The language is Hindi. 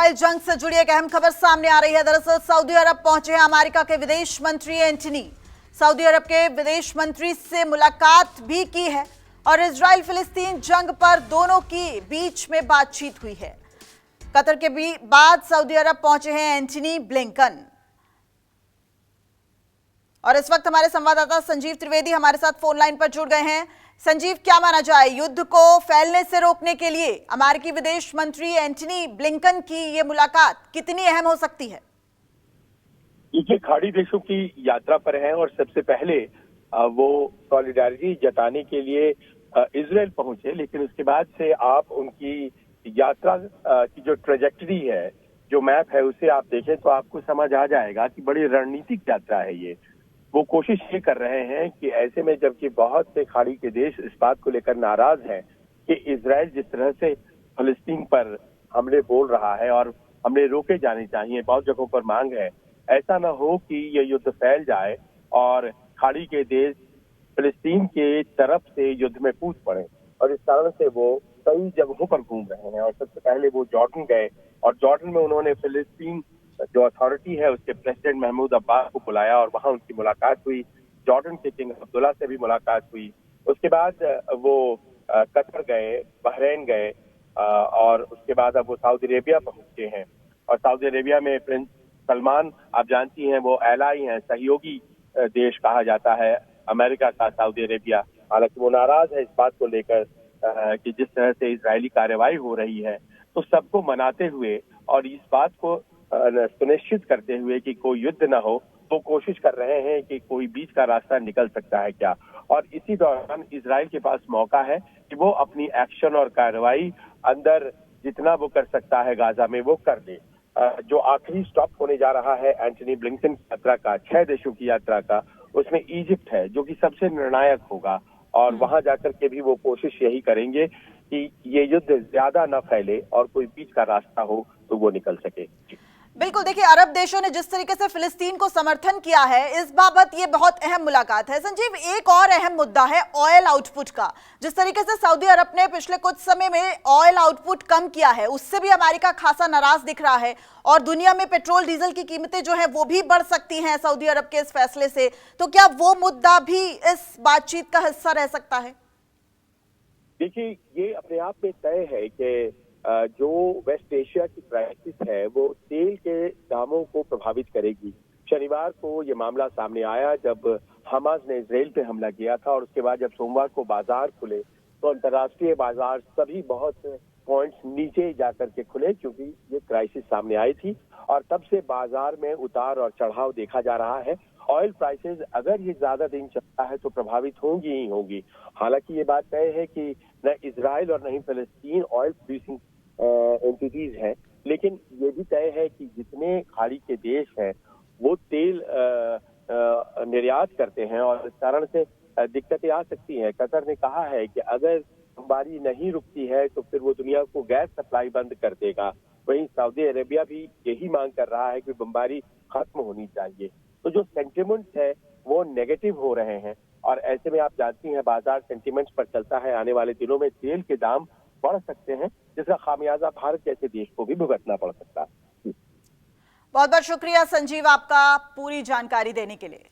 इजराइल जंग से जुड़ी एक अहम खबर सामने आ रही है। दरअसल सऊदी अरब पहुंचे हैं अमेरिका के विदेश मंत्री एंटनी। सऊदी अरब के विदेश मंत्री से मुलाकात भी की है और इजराइल फिलिस्तीन जंग पर दोनों की बीच में बातचीत हुई है। कतर के बाद सऊदी अरब पहुंचे हैं एंटनी ब्लिंकन। और इस वक्त हमारे संवाददाता संजीव त्रिवेदी हमारे साथ फोन लाइन पर जुड़ गए हैं। संजीव, क्या माना जाए, युद्ध को फैलने से रोकने के लिए अमेरिकी विदेश मंत्री एंटनी ब्लिंकन की ये मुलाकात कितनी अहम हो सकती है? ये खाड़ी देशों की यात्रा पर है और सबसे पहले वो सॉलिडारिटी जताने के लिए इजराइल पहुंचे, लेकिन उसके बाद से आप उनकी यात्रा की जो ट्रेजेक्टरी है, जो मैप है, उसे आप देखें तो आपको समझ आ जाएगा कि बड़ी रणनीतिक यात्रा है ये। वो कोशिश ये कर रहे हैं कि ऐसे में जबकि बहुत से खाड़ी के देश इस बात को लेकर नाराज हैं कि इजराइल जिस तरह से फिलिस्तीन पर हमले बोल रहा है और हमले रोके जाने चाहिए, बहुत जगहों पर मांग है, ऐसा ना हो कि ये युद्ध फैल जाए और खाड़ी के देश फिलिस्तीन के तरफ से युद्ध में कूद पड़े। और इस कारण से वो कई जगहों पर घूम रहे हैं और सबसे पहले वो जॉर्डन गए और जॉर्डन में उन्होंने फिलिस्तीन जो अथॉरिटी है उसके प्रेसिडेंट महमूद अब्बास को बुलाया और वहां उनकी मुलाकात हुई। जॉर्डन के किंग अब्दुल्ला से भी मुलाकात हुई। उसके बाद वो कतर गए, बहरीन गए और उसके बाद अब वो सऊदी अरेबिया पहुंचे हैं। और सऊदी अरेबिया में प्रिंस सलमान, आप जानती हैं, वो एलाई हैं, सहयोगी देश कहा जाता है अमेरिका का सऊदी अरेबिया। हालांकि वो नाराज है इस बात को लेकर कि जिस तरह से इजरायली कार्रवाई हो रही है, तो सबको मनाते हुए और इस बात को सुनिश्चित करते हुए कि कोई युद्ध न हो, वो कोशिश कर रहे हैं कि कोई बीच का रास्ता निकल सकता है क्या। और इसी दौरान इजराइल के पास मौका है कि वो अपनी एक्शन और कार्रवाई अंदर जितना वो कर सकता है गाजा में वो कर ले। जो आखिरी स्टॉप होने जा रहा है एंटनी ब्लिंकन की यात्रा का, 6 देशों की यात्रा का, उसमें इजिप्ट है जो कि सबसे निर्णायक होगा। और वहां जाकर के भी वो कोशिश यही करेंगे कि ये युद्ध ज्यादा न फैले और कोई बीच का रास्ता हो तो वो निकल सके। बिल्कुल, देखिए, अरब देशों ने जिस तरीके से फिलिस्तीन को समर्थन किया है, इस बाबत ये बहुत अहम मुलाकात है। संजीव, एक और अहम मुद्दा है ऑयल आउटपुट का। जिस तरीके से सऊदी अरब ने पिछले कुछ समय में ऑयल आउटपुट कम किया है, उससे भी अमेरिका खासा नाराज दिख रहा है और दुनिया में पेट्रोल डीजल की कीमतें जो है वो भी बढ़ सकती हैं सऊदी अरब के इस फैसले से। तो क्या वो मुद्दा भी इस बातचीत का हिस्सा रह सकता है? देखिए, ये अपने आप में तय है कि जो वेस्ट एशिया की क्राइसिस है वो तेल के दामों को प्रभावित करेगी। शनिवार को ये मामला सामने आया जब हमास ने इजराइल पे हमला किया था और उसके बाद जब सोमवार को बाजार खुले तो अंतर्राष्ट्रीय बाजार सभी बहुत पॉइंट्स नीचे जाकर के खुले, क्योंकि ये क्राइसिस सामने आई थी और तब से बाजार में उतार और चढ़ाव देखा जा रहा है। ऑयल प्राइसेस अगर ये ज्यादा दिन चलता है तो प्रभावित होंगी ही होंगी। हालांकि ये बात तय है कि न इजराइल और न ही फिलिस्तीन ऑयल प्रोड्यूसिंग एंटिटीज हैं, लेकिन ये भी तय है कि जितने खाड़ी के देश हैं वो तेल निर्यात करते हैं और इस कारण से दिक्कतें आ सकती हैं। कतर ने कहा है कि अगर बमबारी नहीं रुकती है तो फिर वो दुनिया को गैस सप्लाई बंद कर देगा। वहीं सऊदी अरेबिया भी यही मांग कर रहा है कि बमबारी खत्म होनी चाहिए। तो जो सेंटिमेंट्स है वो नेगेटिव हो रहे हैं और ऐसे में आप जानती हैं बाजार सेंटिमेंट्स पर चलता है। आने वाले दिनों में तेल के दाम बढ़ सकते हैं, जिसका खामियाजा भारत जैसे देश को भी भुगतना पड़ सकता है। बहुत बहुत शुक्रिया संजीव, आपका पूरी जानकारी देने के लिए।